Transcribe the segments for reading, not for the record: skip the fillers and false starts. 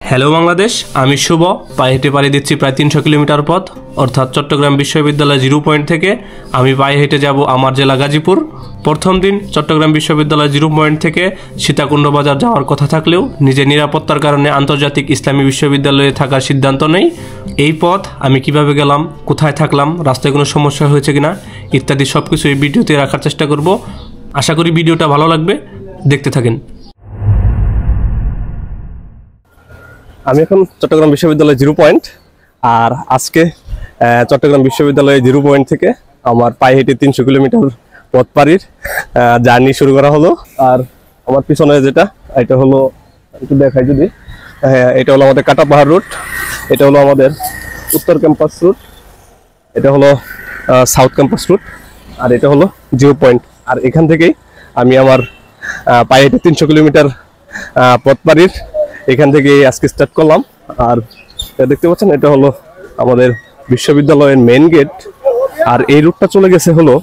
Hello Bangladesh, আমি শুভ। পায়ে হেঁটে পাড়ি দিচ্ছি প্রায় 300 কিলোমিটার পথ, অর্থাৎ চট্টগ্রাম বিশ্ববিদ্যালয় 0 পয়েন্ট থেকে আমি পায়ে হেঁটে যাব আমার জেলা গাজীপুর। প্রথম দিন চট্টগ্রাম বিশ্ববিদ্যালয় 0 পয়েন্ট থেকে সীতাকুণ্ড বাজার যাওয়ার কথা থাকলেও নিজের নিরাপত্তার কারণে আন্তর্জাতিক ইসলামী বিশ্ববিদ্যালয়ে থাকার সিদ্ধান্ত নেই। এই পথ আমি কিভাবে গেলাম, কোথায় থাকলাম, রাস্তায় কোনো সমস্যা হয়েছে কিনা ইত্যাদি সব কিছু এই ভিডিওতে রাখার চেষ্টা করব। আশা করি ভিডিওটা ভালো লাগবে, দেখতে থাকেন। আমি এখন চট্টগ্রাম বিশ্ববিদ্যালয় 0 পয়েন্ট, আর আজকে চট্টগ্রাম বিশ্ববিদ্যালয় 0 পয়েন্ট থেকে আমার পায়ে হেঁটে 300 কিলোমিটার পথ পাড়ির জার্নি শুরু করা হলো। আর আমার পিছনে যেটা, এটা হলো, একটু দেখাই যদি, এটা হলো আমাদের কাটা পাহাড় রুট, এটা হলো আমাদের উত্তর ক্যাম্পাস রুট, এটা হলো সাউথ ক্যাম্পাস রুট, আর এটা হলো 0 পয়েন্ট। আর এখান থেকেই আমি আমার পায়ে হেঁটে 300 কিলোমিটার পথ পাড়ির এখান থেকে আজকে স্টার্ট করলাম। আর দেখতে পাচ্ছেন এটা হলো আমাদের বিশ্ববিদ্যালয়ের মেইন গেট, আর এই রুটটা চলে গেছে হলো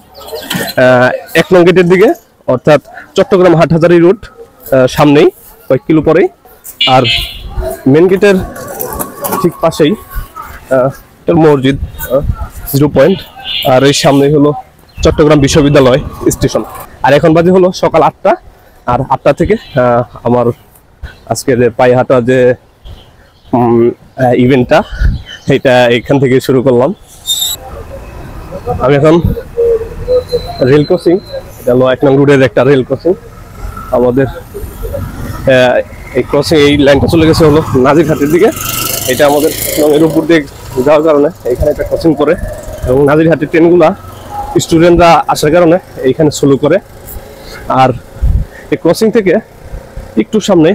1 নং গেটের দিকে, অর্থাৎ চট্টগ্রাম হাটহাজারী রুট সামনেই, কয়েক কিলো পরেই। আর মেইন গেটের ঠিক পাশেই মসজিদ 0 পয়েন্ট, আর এই সামনেই হলো চট্টগ্রাম বিশ্ববিদ্যালয় স্টেশন। আর এখন বাজে হলো সকাল 8টা, আর 8টা থেকে আমার আজকের পায়ে হাঁটা যে ইভেন্টটা, এটা এখান থেকে শুরু করলাম। আমি এখন রেল ক্রসিং, এটা হলো 1 নং রুটের একটা রেল ক্রসিং। আমাদের এই ক্রসিং, এই লাইনটা চলে গেছে হলো নাজিরহাটের দিকে। এটা আমাদের 1 নং এর উপর দিয়ে যাওয়ার কারণে এইখানে একটা ক্রসিং করে, এবং নাজিরহাটের ট্রেনগুলা স্টুডেন্টরা আসার কারণে এইখানে স্লো করে। আর এই ক্রসিং থেকে একটু সামনে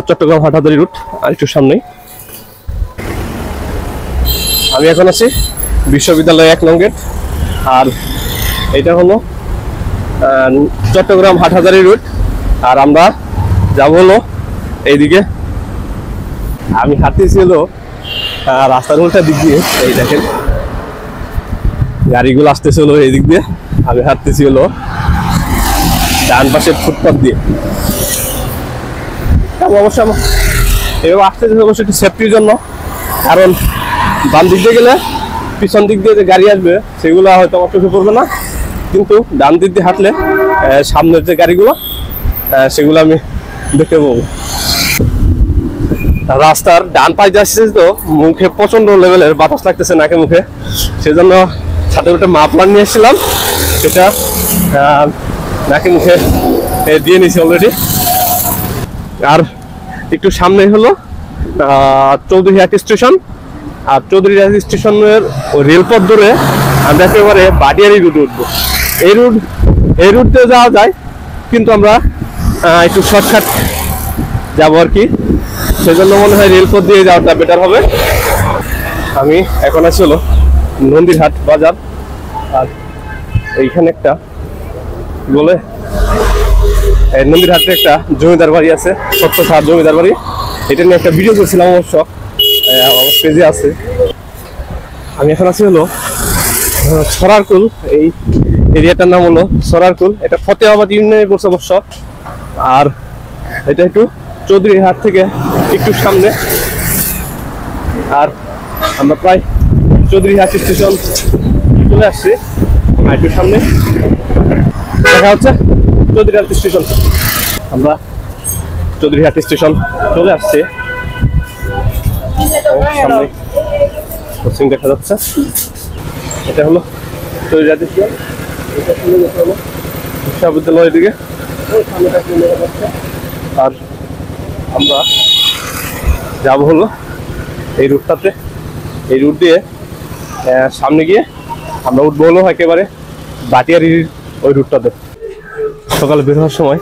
চট্টগ্রাম হাটহাজারী রুট, আর একটু সামনেই আমি এখন আছি বিশ্ববিদ্যালয় 1 নং গেট। আর এটা হলো চট্টগ্রাম হাটহাজারী রুট, আর আমরা যাব হলো এইদিকে। আমি হাঁটতেছি হলো রাস্তার উল্টা দিক দিয়ে, এই দেখেন গাড়িগুলো আসতেছে হলো এই দিক দিয়ে, আমি হাঁটতেছি হলো ডান পাশের ফুটপাথ দিয়ে। অবশ্য এভাবে আসতেছে অবশ্যই একটু সেফটির জন্য, কারণ বাম দিক দিয়ে গেলে পিছন দিক দিয়ে যে গাড়ি আসবে সেগুলো হয়তো আমার চোখে পড়বে না, কিন্তু ডান দিক দিয়ে হাঁটলে সামনের যে গাড়িগুলো সেগুলো আমি দেখতে পাবো। রাস্তার ডান পাশ দিয়ে আসছে তো মুখে প্রচন্ড লেভেলের বাতাস লাগতেছে নাকে মুখে, সেজন্য সাথে একটা মাফলার নিয়ে এসেছিলাম, সেটা নাকে মুখে দিয়ে নিয়েছি অলরেডি। আর একটু সামনে হলো চৌধুরীহাট স্টেশন, আর চৌধুরীহাট স্টেশনের রেলপথ ধরে আমরা একেবারে বাটিয়ারি রুটে উঠবো। এই রুটে যাওয়া যায়, কিন্তু আমরা একটু শর্টকাট যাবো আর কি, সেজন্য মনে হয় রেলপথ দিয়ে যাওয়াটা বেটার হবে। আমি এখন আছি হলো নন্দীরহাট বাজার, আর এইখানে একটা বলে নন্দীরহাটে একটা জমিদার বাড়ি আছে, সত্য সার জমিদার বাড়ি। এটা নিয়ে একটা ভিডিও করছিলাম, অবশ্য আমার পেজে আছে। আমি এখন আছি হলো সরারকুল, এই এরিয়াটার নাম হলো সরারকুল। এটা ফতেহাবাদ ইউনিয়নে পড়ছে অবশ্য। আর এটা একটু চৌধুরীহাট থেকে একটু সামনে, আর আমরা প্রায় চৌধুরীহাট স্টেশন চলে আসছি। আর একটু সামনে দেখা হচ্ছে চৌধুরীহাট স্টেশন। আমরা চৌধুরীহাট স্টেশন চলে আসছি, সামনে কোচিং দেখা যাচ্ছে। এটা হলো চৌধুরীহাট স্টেশন, এটা চলে যেতে হলো বিশ্ববিদ্যালয়ের দিকে। আর আমরা যাব হলো এই রুটটাতে, এই রুট দিয়ে সামনে গিয়ে আমরা উঠবো হলো একেবারে বাটিয়ারির ওই রুটটাতে। সকালে বের হওয়ার সময়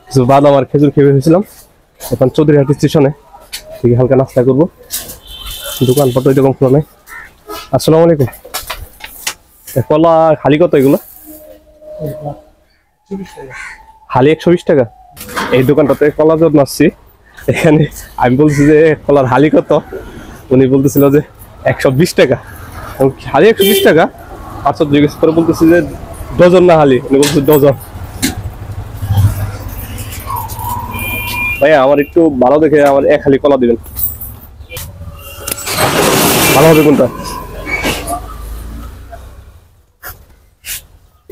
কিছু বাদাম আর খেজুর খেয়ে বেরিয়েছিলাম। এখন চৌধুরীহাট স্টেশনে থেকে হালকা নাস্তা করবো, দোকানপত্র এরকম খোলা নেই। আসসালামু আলাইকুম। কলা হালি কত এগুলো? হালি 120 টাকা। এই দোকানটাতে কলা যত্ন আসছি, এখানে আমি বলছি যে কলার হালি কত, উনি বলতেছিল যে 120 টাকা। হালি 120 টাকা, আচ্ছা জিজ্ঞেস করে বলতেছি যে ডজন না হালি, উনি বলছে ডজন। ভাইয়া আমার একটু ভালো দেখে আমার এক খালি কলা দিবেন, ভালো হবে কোনটা?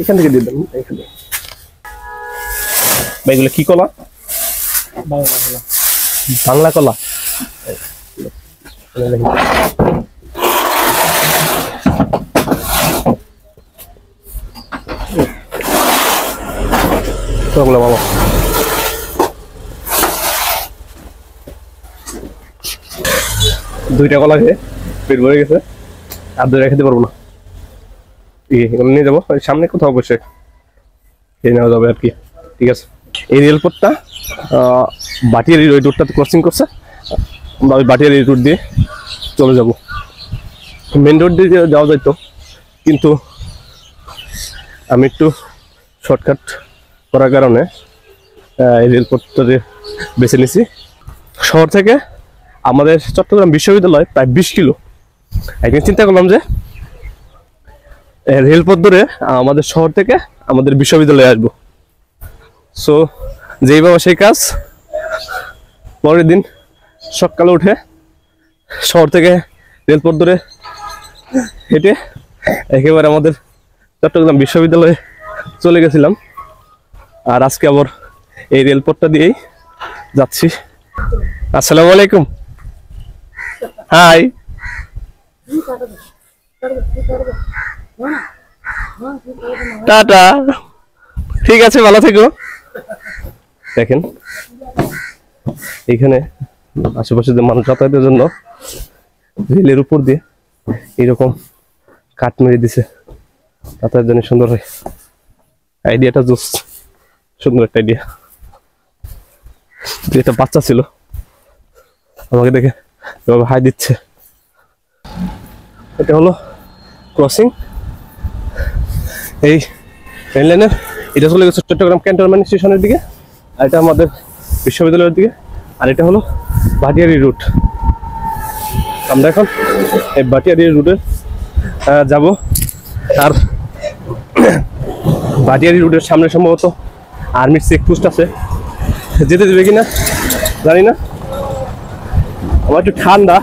এখান থেকে দিবেন এখানে। ভাই এগুলো কি কলা? বাংলা কলা। বাবা দুইটা কলা খেয়ে পেট ভরে গেছে, আর দুইটা খেতে পারবো না। এগুলো নিয়ে যাবো সামনে কোথাও বসে খেয়ে নেওয়া যাবে আর কি। ঠিক আছে, এই রেলপথটা বাটিয়ারি ওই রোডটাতে ক্রসিং করছে, আমরা ওই বাটিয়ারি রোড দিয়ে চলে যাব। মেন রোড দিয়ে যাওয়া যাইতো, কিন্তু আমি একটু শর্টকাট করার কারণে এই রেলপথটা বেছে নিছি। শহর থেকে আমাদের চট্টগ্রাম বিশ্ববিদ্যালয় প্রায় 20 কিলো। একদিন চিন্তা করলাম যে রেলপথ ধরে আমাদের শহর থেকে আমাদের বিশ্ববিদ্যালয়ে আসবো। সো যেই বাবা সেই কাজ। পরের দিন সকালে উঠে শহর থেকে রেলপথ ধরে হেঁটে একেবারে আমাদের চট্টগ্রাম বিশ্ববিদ্যালয়ে চলে গেছিলাম। আর আজকে আবার এই রেলপথটা দিয়েই যাচ্ছি। আসসালামু আলাইকুম। হাই। টাটা। ঠিক আছে, ভালো থেকো। দেখেন এখানে আশেপাশে যে মানুষ যাতায়াতের জন্য রেলের উপর দিয়ে এরকম কাঠ মেরে দিছে, যাতায়াতের জন্য সুন্দর হয়। আইডিয়াটা জোস, সুন্দর একটা আইডিয়া। একটা বাচ্চা ছিল, আমাকে দেখে এভাবে হাই দিচ্ছে। এটা হলো ক্রসিং এই রেল লাইনের। এটা চলে গেছে চট্টগ্রাম ক্যান্টনমেন্ট স্টেশনের দিকে, আর এটা আমাদের বিশ্ববিদ্যালয়ের দিকে। আর এটা হলো ভাটিয়ারি রুট। আমরা এখন এই ভাটিয়ারি রুটে যাব। আর ভাটিয়ারি রুটের সামনে সম্ভবত আর্মির চেকপোস্ট আছে, যেতে দেবে কিনা জানি না। আমার একটু ঠান্ডা,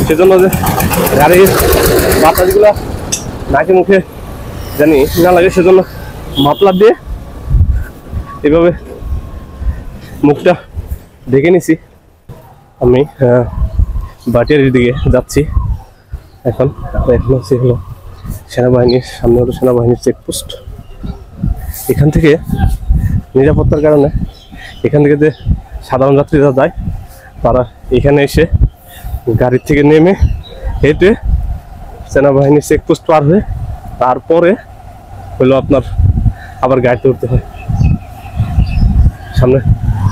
সেজন্য যে গাড়ির বাতাসগুলো নাকে মুখে জানি না লাগে, সেজন্য মাফলার দিয়ে এভাবে মুখটা ঢেকে নিছি। আমি ভাটিয়ারির দিকে যাচ্ছি এখন। হচ্ছে হলো সেনাবাহিনীর সামনে, হলো সেনাবাহিনীর চেকপোস্ট। এখান থেকে নিরাপত্তার কারণে এখান থেকে যে সাধারণ যাত্রীরা যায়, তারা এখানে এসে গাড়ির থেকে নেমে হেঁটে সেনাবাহিনীর চেকপোস্ট পার হয়ে তারপরে হলো আপনার আবার গাড়িতে উঠতে হয়। সামনে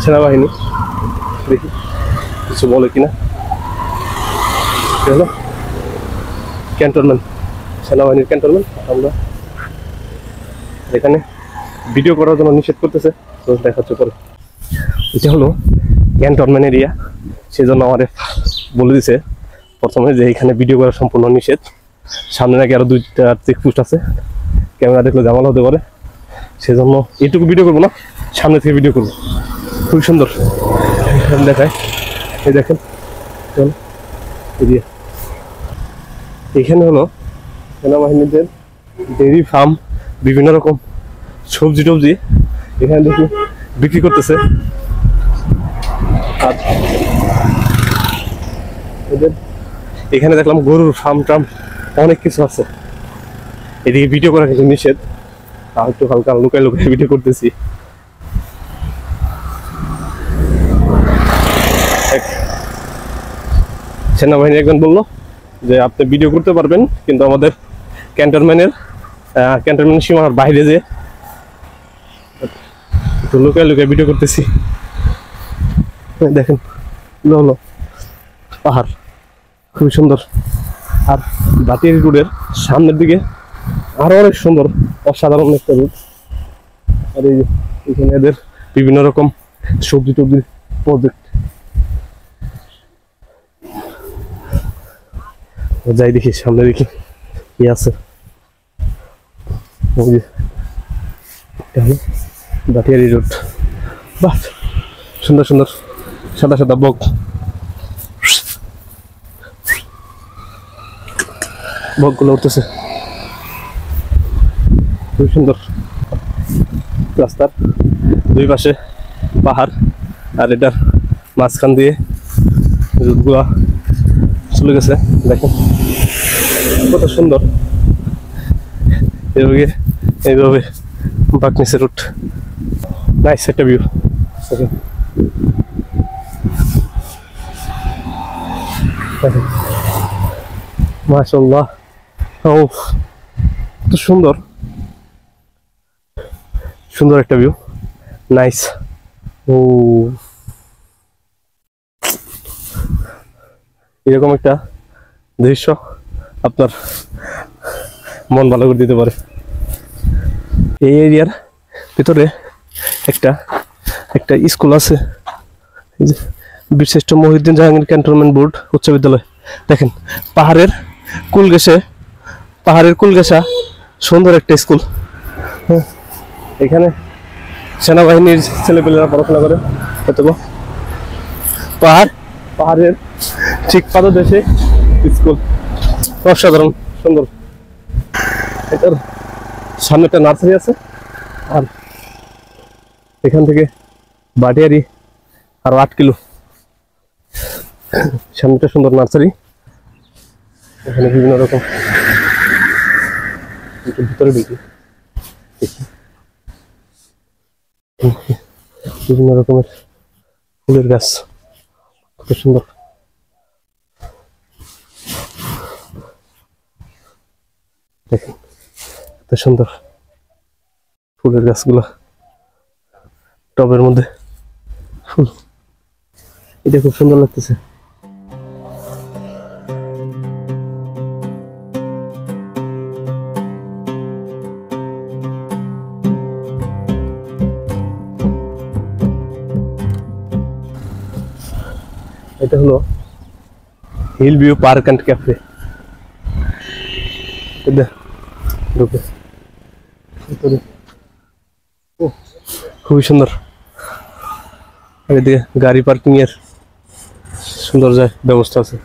সেনাবাহিনী, দেখি কিছু বলে কিনা। হলো ক্যান্টনমেন্ট, সেনাবাহিনীর ক্যান্টনমেন্ট। আমরা এখানে ভিডিও করার জন্য নিষেধ করতেছে, তো দেখাচ্ছে পরে। এটা হলো ক্যান্টনমেন্ট এরিয়া, সেজন্য আমাদের বলে দিছে প্রথমে যে এখানে ভিডিও করা সম্পূর্ণ নিষেধ। সামনে নাকি আরো 2টা চেকপোস্ট আছে, ক্যামেরা দেখলে ঝামেলা হতে পারে, সেজন্য এইটুকু ভিডিও করবো না, সামনে থেকে ভিডিও করবো। খুবই সুন্দর দেখায়, এই দেখেন এরিয়া। এখানে হলো সেনাবাহিনীদের ডেইরি ফার্ম, বিভিন্ন রকম সবজি টবজি এখানে দেখি বিক্রি করতেছে। আর এদের এখানে দেখলাম গরুর ফার্ম টার্ম অনেক কিছু আছে। এদিকে ভিডিও করা কিন্তু নিষেধ, আর একটু হালকা লুকায় লুকায় ভিডিও করতেছি। সেনাবাহিনী একজন বললো যে আপনি ভিডিও করতে পারবেন, কিন্তু আমাদের ক্যান্টনমেন্টের সীমানার বাইরে যে লুকায় লুকায় ভিডিও করতেছি। দেখেন হলো পাহাড়, খুবই সুন্দর। আর ভাটিয়ারি রোডের সামনের দিকে আরো অনেক সুন্দর, অসাধারণ একটা রোড। আর এই এখানে এদের বিভিন্ন রকম সবজি টবজির প্রজেক্ট। যাই দেখি সামনে, দেখি কি আছে। ভাটিয়ারি রোড, বাহ সুন্দর সুন্দর সাদা সাদা বক, বকগুলো উঠতেছে, খুব সুন্দর। রাস্তার দুই পাশে পাহাড়, আর এটার মাঝখান দিয়ে রুটগুলা চলে গেছে। দেখেন কত সুন্দর, এইভাবে এইভাবে বাঁকনিছে রুট। নাইস একটা ভিউ। মাশাআল্লাহ, ও কত সুন্দর, সুন্দর একটা ভিউ, নাইস। ও এরকম একটা দৃশ্য আপনার মন ভালো করে দিতে পারে। এই এরিয়ার ভিতরে একটা একটা স্কুল আছে, এই যে বীরশ্রেষ্ঠ মহিউদ্দিন জাহাঙ্গীর ক্যান্টনমেন্ট বোর্ড উচ্চ বিদ্যালয়। দেখেন পাহাড়ের কুল ঘেঁষা সুন্দর একটা স্কুল। হ্যাঁ, এখানে সেনাবাহিনীর ছেলেপেলেরা পড়াশোনা করে। হয়তো পাহাড়ের ঠিক পাদদেশে স্কুল, অসাধারণ সুন্দর। এটার সামনে একটা নার্সারি আছে, আর এখান থেকে বাটিয়ারি আরো 8 কিলো সামনেটা সুন্দর নার্সারি। এখানে বিভিন্ন রকম ভিতরে বিভিন্ন রকমের ফুলের গাছ, কত সুন্দর। দেখেন কত সুন্দর ফুলের গাছগুলা, টবের মধ্যে ফুল, এটা খুব সুন্দর লাগতেছে। এটা হলো hill view park and cafe. খুবই সুন্দর, এদিকে গাড়ি পার্কিং এর সুন্দর ব্যবস্থা আছে।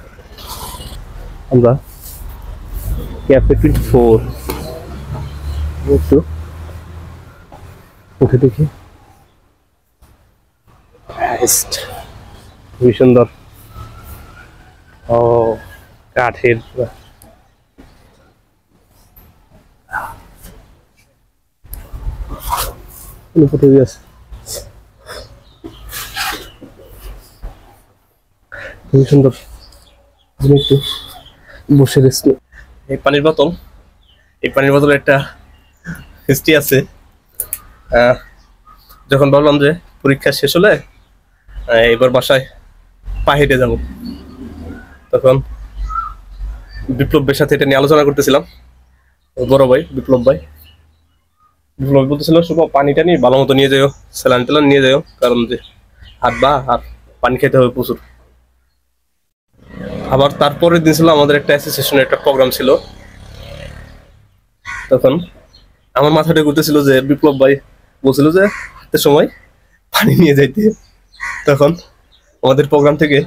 আমরা ক্যাফে 24 একটু উঠে দেখি। খুবই সুন্দর, ও কাঠের আছে, খুবই সুন্দর। একটু বসে রেস্ট। এই পানির বোতল একটা হিস্ট্রি আছে। যখন ভাবলাম যে পরীক্ষা শেষ হলে এবার বাসায় পায়ে হেঁটে যাবো, তখন বিপ্লব ভাইয়ের সাথে এটা নিয়ে আলোচনা করতেছিলাম। বড় ভাই বিপ্লব ভাই বলতেছিল, শুভ পানিটা নিয়ে ভালো মতো নিয়ে যাও, স্যালাইন টেলাইন নিয়ে যাও, কারণ যে হাত পানি খেতে হবে প্রচুর। আবার তারপরের দিন ছিল আমাদের একটা অ্যাসোসিয়েশনের একটা প্রোগ্রাম ছিল। তখন আমার মাথাটা ঘুরতেছিল যে বিপ্লব ভাই বলছিল যে হাঁটতে সময় পানি নিয়ে যাইতে। তখন আমাদের প্রোগ্রাম থেকে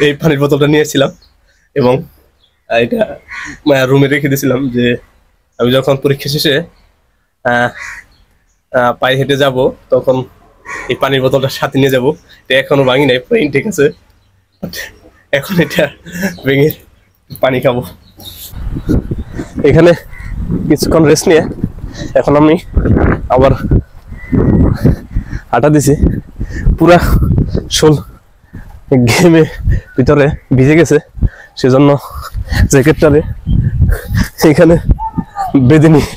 এই পানির বোতলটা নিয়েছিলাম এবং এটা রুমে রেখে দিয়েছিলাম, যে আমি যখন পরীক্ষা শেষে পায়ে হেঁটে যাব তখন এই পানির বোতলটা সাথে নিয়ে যাব। এটা এখনো ভাঙি নাই, পুরো ঠিক আছে। এখন এটা ভেঙে পানি খাবো। এখানে কিছুক্ষণ রেস্ট নিয়ে এখন আমি আবার হাঁটা দিছি। পুরা শোল ঘেমে ভিতরে ভিজে গেছে, সেজন্য জ্যাকেটটারে এখানে বেঁধে নিয়ে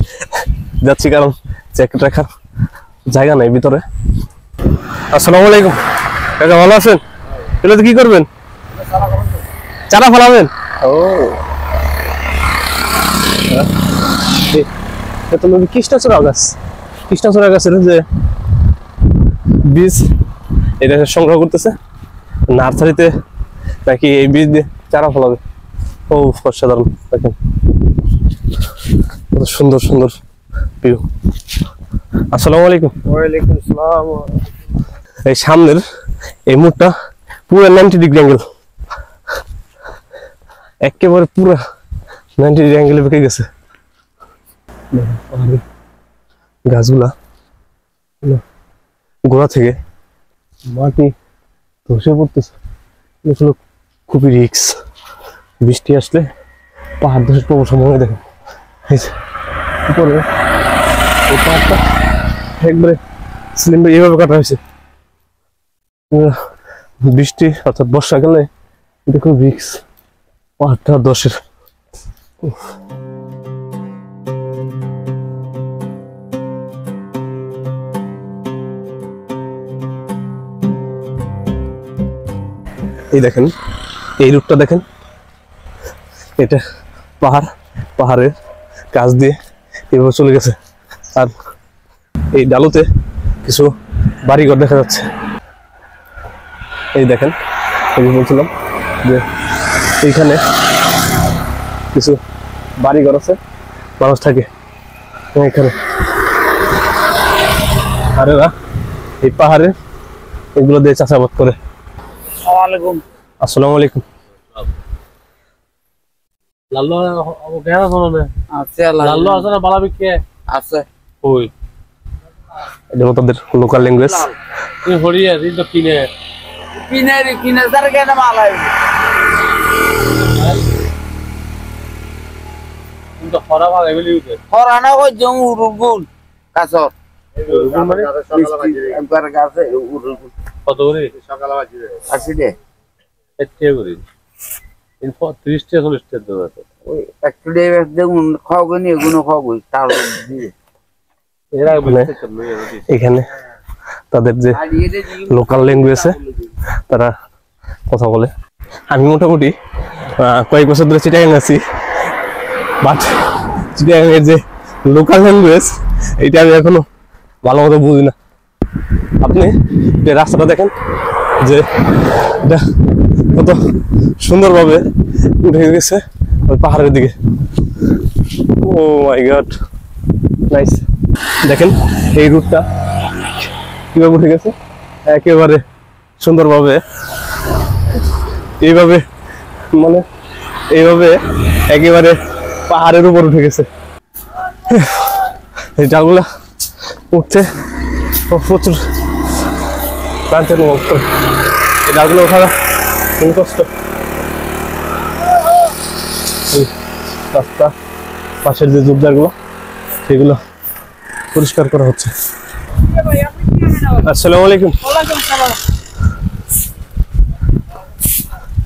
যাচ্ছি, কারণ জ্যাকেট রাখার জায়গা নাই ভিতরে। আসসালামু আলাইকুম কাকা, ভালো আছেন? এগুলো কি করবেন? চারা ফলাবেন? ও কৃষ্ণচূড়া গাছের যে বীজ এটা সংগ্রহ করতেছে নার্সারিতে, নাকি এই বীজ দিয়ে চারা ফলাবে। ও অসাধারণ, দেখেন সুন্দর সুন্দর ভিউ। আসসালামু আলাইকুম। ওয়ালাইকুম আসসালাম। এই সামনের এই মুখটা পুরো 90 ডিগ্রি অ্যাঙ্গেল, একেবারে পুরো 90 ডিগ্রি অ্যাঙ্গেলে বেঁকে গেছে। গাছগুলা গোড়া থেকে মাটি ধসে পড়তেছে, এগুলো খুবই রিস্ক। বৃষ্টি আসলে পাহাড় ধসে প্রবল সম্ভাবনা। দেখেন উপরে এই পাহাড়টা একবারে সিলিন্ডার এইভাবে কাটা হয়েছে। বৃষ্টি অর্থাৎ বর্ষাকালে এটা খুব রিস্ক, পাহাড়টা ধসের। এই দেখেন এই রুটটা দেখেন, এটা পাহাড়ের কাছ দিয়ে এভাবে চলে গেছে। আর এই ডালুতে কিছু বাড়িঘর দেখা যাচ্ছে। এই দেখেন, আমি বলছিলাম যে এইখানে কিছু বাড়িঘর আছে, মানুষ থাকে এখানে। আর এরা এই পাহাড়ে এগুলো দিয়ে চাষাবাদ করে। আসসালামু আলাইকুম। লাল্লো কেন শোনে আছে লাল্লো আছে না বালা বিকে আছে ওই এটা তাদের লোকাল ল্যাঙ্গুয়েজ। তুই হরিয়া দিন তো কিনে কিনে যার কেন মালাই কিন্তু খরা ভাগ এগুলি উঠে হরানা কই জং উরুগুন কাছর মানে একবার গাছে উরুগুন কত করে সকালে বাজিবে আসি দে এতে করে ইনফো 30 টা 40 টা দেব ওই একটু দে দেখুন খাওগনি এগুলো খাওগই তার দিয়ে এরা বুঝতে এখানে তাদের যে লোকাল ল্যাঙ্গুয়েজে তারা কথা বলে। আমি মোটামুটি কয়েক বছর ধরে চিটাগাং আছি, বাট চিটাগাংয়ের যে লোকাল ল্যাঙ্গুয়েজ এটা আমি এখনো ভালো মতো বুঝি না। আপনি যে রাস্তাটা দেখেন যে এটা কত সুন্দরভাবে উঠে গেছে ওই পাহাড়ের দিকে। ও মাই গড, নাইস। দেখেন এই রুটটা কিভাবে উঠে গেছে, একেবারে সুন্দরভাবে এইভাবে, মানে এইভাবে একেবারে পাহাড়ের উপর উঠে গেছে। এই ডালগুলা উঠছে প্রচুর ক্লান্তির অনুভব করে। এই ডালগুলো ওঠা খুবই কষ্ট। এই রাস্তা পাশের যে ঝোপঝাড়গুলো সেগুলো পরিষ্কার করা হচ্ছে। আসসালামু আলাইকুম।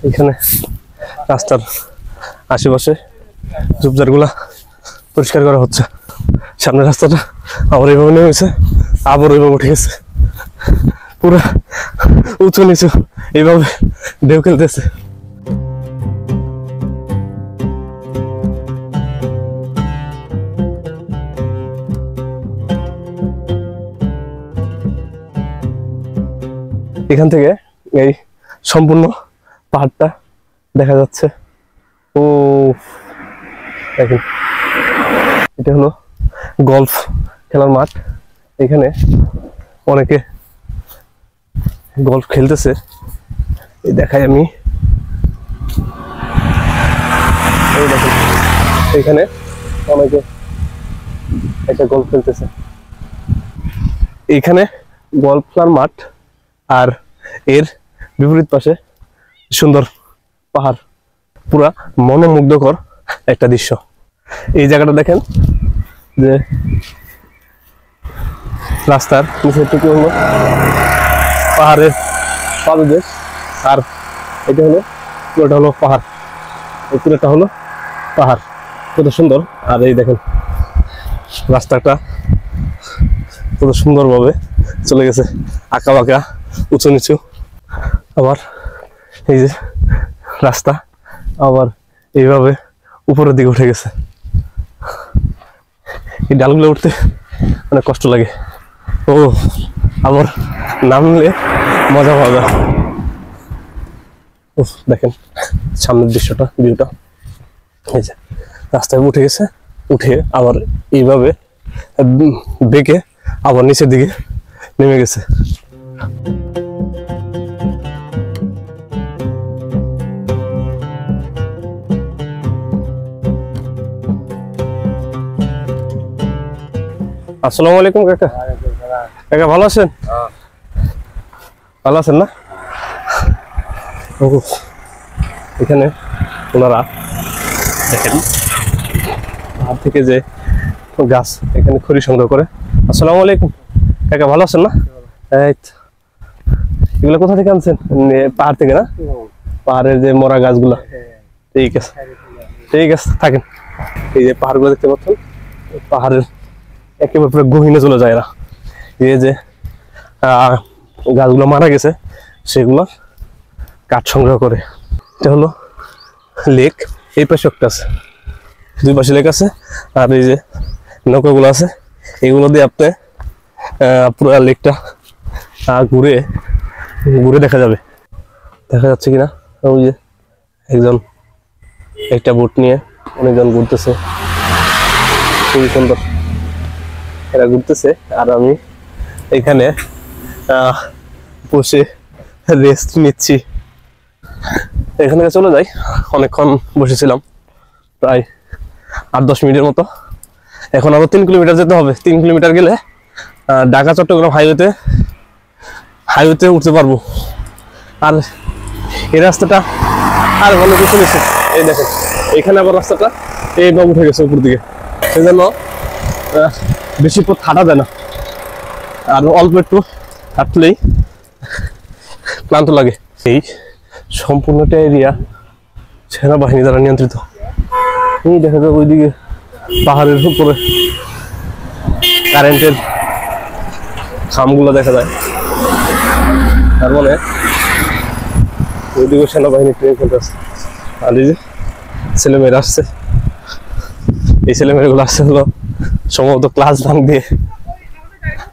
এখানে রাস্তার আশেপাশে ঝোপঝাড়গুলা পরিষ্কার করা হচ্ছে। সামনের রাস্তাটা আবার এইভাবে নেমেছে, আবার এইভাবে উঠে গেছে, পুরো উঁচু নিচু এইভাবে ঢেউ খেলতেছে। এখান থেকে এই সম্পূর্ণ পাহাড়টা দেখা যাচ্ছে। ও দেখেন, এটা হলো গলফ খেলার মাঠ। এখানে অনেকে গলফ খেলতেছে, এই দেখাই আমি। এই দেখেন এখানে অনেকে একটা গলফ খেলতেছে। এইখানে গলফ খেলার মাঠ, আর এর বিপরীত পাশে সুন্দর পাহাড়, পুরা মনোমুগ্ধকর একটা দৃশ্য। এই জায়গাটা দেখেন যে রাস্তার নিচের টুকু হলো পাহাড়ের পাদদেশ, আর এটা হলো পুরোটা হলো পাহাড়। এই পুরোটা হলো পাহাড়, কত সুন্দর। আর এই দেখেন রাস্তাটা কত সুন্দরভাবে চলে গেছে, আঁকা বাঁকা, উঁচু নিচু। আবার এই যে রাস্তা আবার এইভাবে উপরের দিকে উঠে গেছে। এই ডালগুলো উঠতে অনেক কষ্ট লাগে। ও আবার নামলে মজা পাওয়া যায়। দেখেন সামনের দৃশ্যটা, ভিউটা। এই যে রাস্তায় উঠে গেছে, উঠে আবার এইভাবে বেঁকে আবার নিচের দিকে নেমে গেছে। আসসালামু আলাইকুম কাকা। কাকা ভালো আছেন? ভালো আছেন না? এখানে ওনারা দেখেন পাহাড় থেকে যে গাছ এখানে খড়ি সংগ্রহ করে। আসসালামু আলাইকুম কাকা, ভালো আছেন না? এই তো। এগুলো কোথা থেকে আনছেন? পাহাড় থেকে না? পাহাড়ের যে মরা গাছগুলা। ঠিক আছে ঠিক আছে, থাকেন। এই যে পাহাড়গুলো দেখতে পাচ্ছেন, পাহাড়ের একেবারে পুরো গহীনে চলে যায় এরা। এই যে গাছগুলো মারা গেছে সেগুলো কাঠ সংগ্রহ করে। এটা হলো লেক, এই পাশে একটা আছে, দুই পাশে লেক আছে। আর এই যে নৌকাগুলো আছে, এগুলো দিয়ে আপনি পুরো লেকটা ঘুরে ঘুরে দেখা যাবে। দেখা যাচ্ছে কিনা? ওই যে একজন একটা বোট নিয়ে অনেকজন ঘুরতেছে, খুবই সুন্দর এরা ঘুরতেছে। আর আমি এখানে বসে রেস্ট নিচ্ছি। এখান থেকে চলে যাই, অনেকক্ষণ বসেছিলাম, প্রায় 8-10 মিনিটের মতো। এখন আরো 3 কিলোমিটার যেতে হবে। 3 কিলোমিটার গেলে ঢাকা চট্টগ্রাম হাইওয়েতে উঠতে পারবো। আর এই রাস্তাটা আর ভালো কিছু নিচ্ছে, এই দেখেন এখানে আবার রাস্তাটা এইভাবে উঠে গেছে উপর দিকে, সেই জন্য বেশি পথ হাঁটা যায় না। আর অল্প একটু হাঁটলেই ক্লান্ত লাগে। এই সম্পূর্ণটা এরিয়া সেনাবাহিনী দ্বারা নিয়ন্ত্রিত। এই দেখা যায় ওইদিকে পাহাড়ের উপরে কারেন্টের খামগুলো দেখা যায়, তার মানে ওইদিকে সেনাবাহিনী ট্রেন খেলতে আসছে। আর এই যে ছেলেমেয়েরা আসছে, এই ছেলেমেয়েগুলো আসছে হলো সম্ভবত ক্লাস ভাঙ দিয়ে।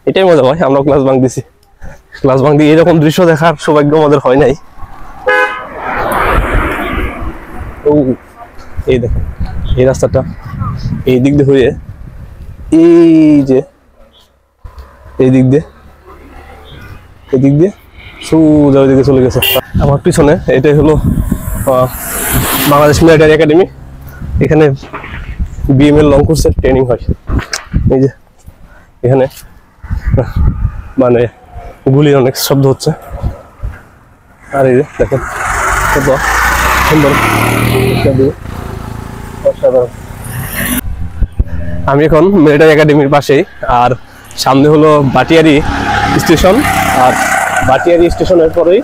এটাই মজা হয়, আমরা ক্লাস ভাঙ দিছি। ক্লাস ভাঙ দিয়ে এরকম দৃশ্য দেখার সৌভাগ্য আমাদের হয় নাই। ও এই দেখেন এই রাস্তাটা এই দিক দিয়ে হয়ে এই যে এই দিক দিয়ে সোজা ওইদিকে চলে গেছে। আমার পিছনে এটাই হলো বাংলাদেশ মিলিটারি একাডেমি। এখানে বিএমএল লং কোর্সের ট্রেনিং হয়। এই যে এখানে মানে গুলির অনেক শব্দ হচ্ছে। আর এই যে দেখেন কত সুন্দর, অসাধারণ। আমি এখন মিলিটারি একাডেমির পাশেই, আর সামনে হলো বাটিয়ারি স্টেশন। আর বাটিয়ারি স্টেশনের পরেই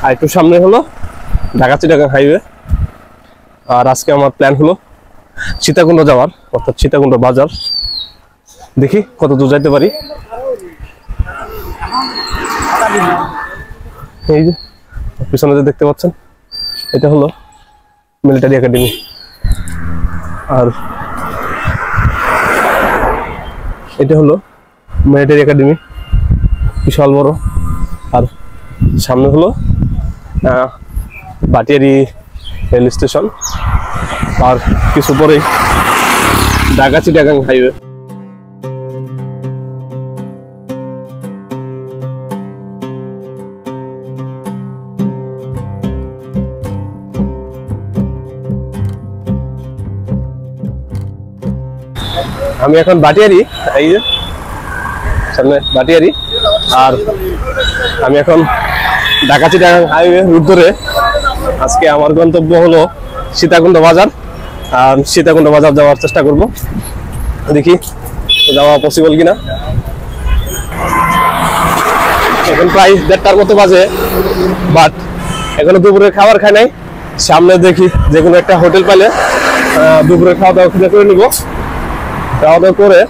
আর একটু সামনে হলো ঢাকা-চিটাগাং হাইওয়ে। আর আজকে আমার প্ল্যান হলো সীতাকুণ্ড যাওয়ার, অর্থাৎ সীতাকুণ্ড বাজার। দেখি কত দূর যাইতে পারি। এই যে পিছনে যে দেখতে পাচ্ছেন এটা হলো মিলিটারি একাডেমি। আর এটা হলো মিলিটারি একাডেমি, বিশাল বড়। আর সামনে হলো বাটিয়ারি রেল স্টেশন। আর কিছু পরেই ঢাকা-চিটাগাং হাইওয়ে। আমি এখন বাটিয়ারি, এই যে সামনে বাটিয়ারি। আর আমি এখন ঢাকা-চিটাগাং হাইওয়ে রুট ধরে আজকে আমার গন্তব্য হলো সীতাকুণ্ড বাজার। আর সীতাকুণ্ড বাজার যাওয়ার চেষ্টা করব, দেখি যাওয়া পসিবল কিনা। এখন প্রায় 1:30টার মতো বাজে, বাট এখনো দুপুরের খাবার খাই নাই। সামনে দেখি যে কোনো একটা হোটেল পাইলে দুপুরের খাওয়া দাওয়া করে নিব। খাওয়া দাওয়া করে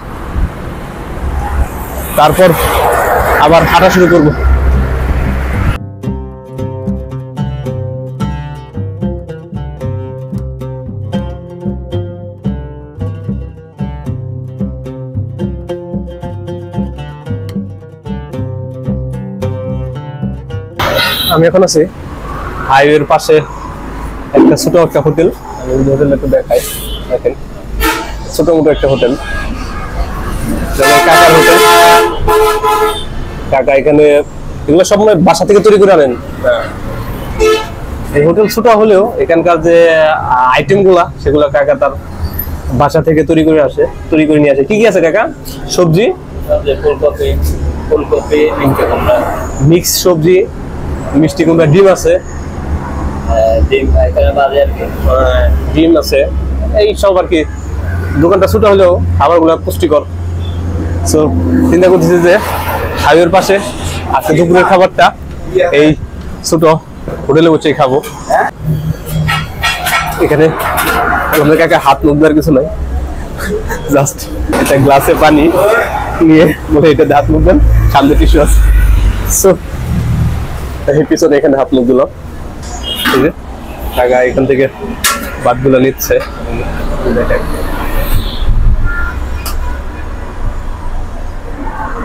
তারপর আবার হাঁটা শুরু করব। আমি এখন আছি হাইওয়ের পাশে একটা ছোট একটা হোটেল। আমি ওই হোটেল একটু দেখাই, দেখেন ছোট মোটো একটা হোটেল, কাকার হোটেল। কাকা এখানে এগুলো সব বাসা থেকে তৈরি করে আনেন। এই হোটেল ছোট হলেও এখানকার যে আইটেম গুলা সেগুলো কাকা তার বাসা থেকে তৈরি করে নিয়ে আসে। কি কি আছে কাকা? সবজি, ফুলকপি, মিক্স সবজি, মিষ্টি কুমড়া, ডিম আছে, ডিম আছে, এই সব আর কি। দোকানটা ছোট হলেও খাবারগুলো পুষ্টিকর। সো চিন্তা করতেছি যে হাইওয়ের পাশে আজকে দুপুরের খাবারটা এই ছোট হোটেলে বসে খাবো। এখানে আমাদের কাকা হাত মুখ দেওয়ার কিছু নাই, জাস্ট একটা গ্লাসে পানি নিয়ে বলে এটা হাত মুখ দেন, সামনে টিস্যু আছে। সো এই পিছনে এখানে হাত মুখ দিল, ঠিক আছে। কাকা এখান থেকে ভাতগুলো নিচ্ছে,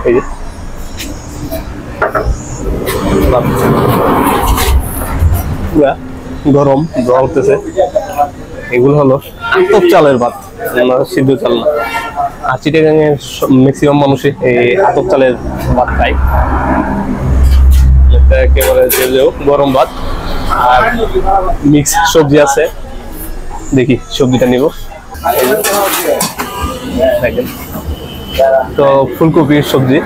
এই যে গরম উঠতেছে। এগুলো হলো আতপ চালের ভাত, সিদ্ধ চাল না। আর চিটাগাংয়ের ম্যাক্সিমাম মানুষই এই আতপ চালের ভাত খায়। একেবারে গরম ভাত আর মিক্স সবজি আছে, দেখি সবজিটা নিব। দেখেন তো ফুলকপির সবজি,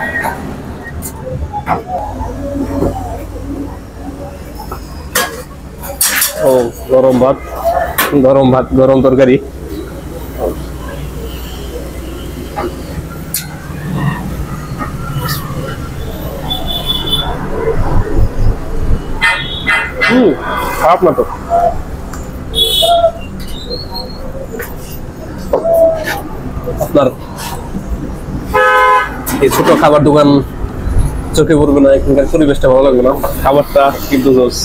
ও গরম ভাত, গরম তরকারি। খারাপ না তো। আপনার এই ছোট খাবার দোকান চোখে পড়বে না, এখানকার পরিবেশটা ভালো লাগবে না, খাবারটা কিন্তু জোস।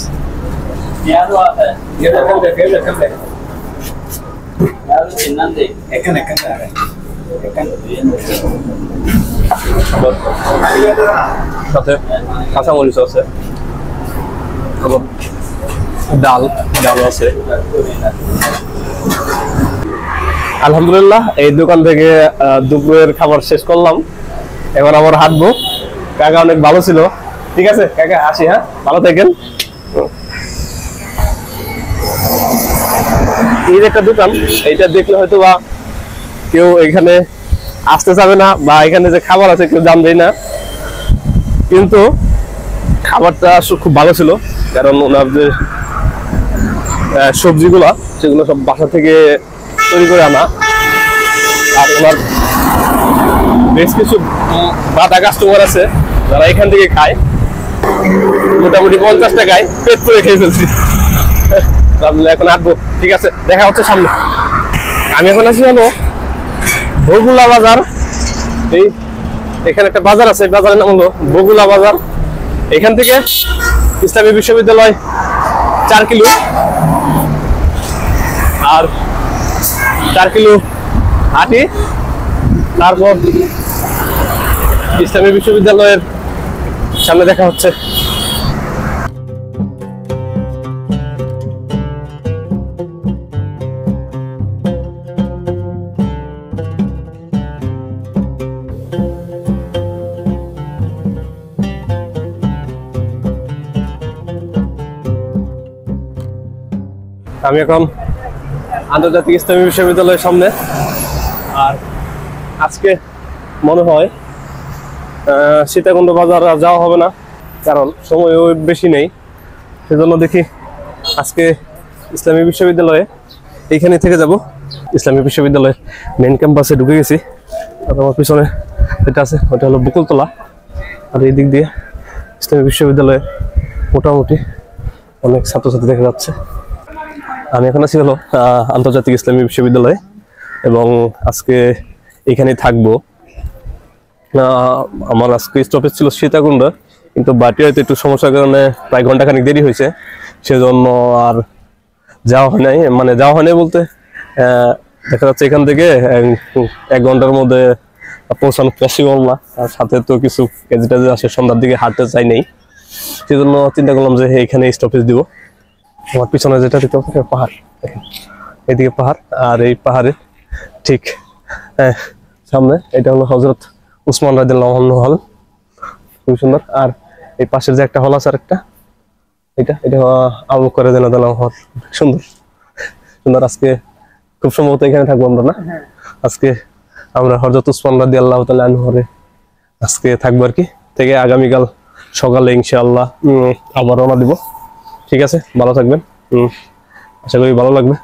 সাথে কাঁচামরিচ আছে, ডাল আছে। আলহামদুলিল্লাহ এই দোকান থেকে দুপুরের খাবার শেষ করলাম, এবার আবার হাঁটবো। কাকা অনেক ভালো ছিল, ঠিক আছে কাকা আসি, হ্যাঁ ভালো থাকেন। এই একটা দোকান, এইটা দেখলে হয়তো বা কেউ এখানে আসতে চাবে না, বা এখানে যে খাবার আছে কেউ জানবেই না, কিন্তু খাবারটা খুব ভালো ছিল। কারণ ওনার যে সবজিগুলা সেগুলো সব বাসা থেকে তৈরি করে আনা। আর ওনার বেশ কিছু বাটা কাস্টমার আছে যারা এখান থেকে খায়, মোটামুটি 50 টাকায় পেট পুরে খেয়ে ফেলছি। এখন আসবো, ঠিক আছে, দেখা হচ্ছে সামনে। আমি এখন আছি হলো বগুলা বাজার। এই এখানে একটা বাজার আছে, বাজারের নাম হলো বগুলা বাজার। এখান থেকে ইসলামী বিশ্ববিদ্যালয় 4 কিলো, আর 4 কিলো হাঁটি, তারপর ইসলামী বিশ্ববিদ্যালয়ের সামনে দেখা হচ্ছে। আমি এখন আন্তর্জাতিক ইসলামী বিশ্ববিদ্যালয়ের সামনে। আর আজকে মনে হয় সীতাকুণ্ড বাজার আর যাওয়া হবে না, কারণ সময় বেশি নেই। সেজন্য দেখি আজকে ইসলামী বিশ্ববিদ্যালয়ে এইখানে থেকে যাব। ইসলামী বিশ্ববিদ্যালয়ের মেন ক্যাম্পাসে ঢুকে গেছি। আর আমার পিছনে যেটা আছে ওটা হলো বকুলতলা। আর এই দিক দিয়ে ইসলামী বিশ্ববিদ্যালয়ে মোটামুটি অনেক ছাত্রছাত্রী দেখা যাচ্ছে। আমি এখন আছি হলো আন্তর্জাতিক ইসলামী বিশ্ববিদ্যালয়ে, এবং আজকে এখানেই থাকবো। আমার আজকে স্টপেজ ছিল সীতাকুণ্ড, কিন্তু বাটিয়াতে একটু সমস্যার কারণে প্রায় ঘন্টাখানিক দেরি হয়েছে, সেজন্য আর যাওয়া হয় নাই। মানে যাওয়া হয় নাই বলতে দেখা যাচ্ছে এখান থেকে 1 ঘন্টার মধ্যে পৌঁছানো পসিবল না। আর সাথে তো কিছু কেজিটা আসে, সন্ধ্যার দিকে হাঁটতে চাই নেই, সেজন্য চিন্তা করলাম যে এখানে স্টপেজ দিব। আমার পিছনে যেটা দেখতে পাচ্ছি পাহাড়, এদিকে পাহাড়, আর এই পাহাড়ের ঠিক সামনে এটা হলো হযরত উসমান রাদিয়াল্লাহু আনহু হল, খুব সুন্দর। আর এই পাশের যে একটা হল আছে আরেকটা, এটা আবু বকর রাদিয়াল্লাহু আনহু হল, সুন্দর সুন্দর। আজকে খুব সম্ভবত এখানে থাকবো আমরা না আজকে আমরা হযরত উসমান রাদিয়াল্লাহু তাআলা আনহুরে আজকে থাকবো আর কি থেকে আগামীকাল সকালে ইনশাআল্লাহ আবার রওনা দিব ঠিক আছে ভালো থাকবেন আশা করি ভালো লাগবে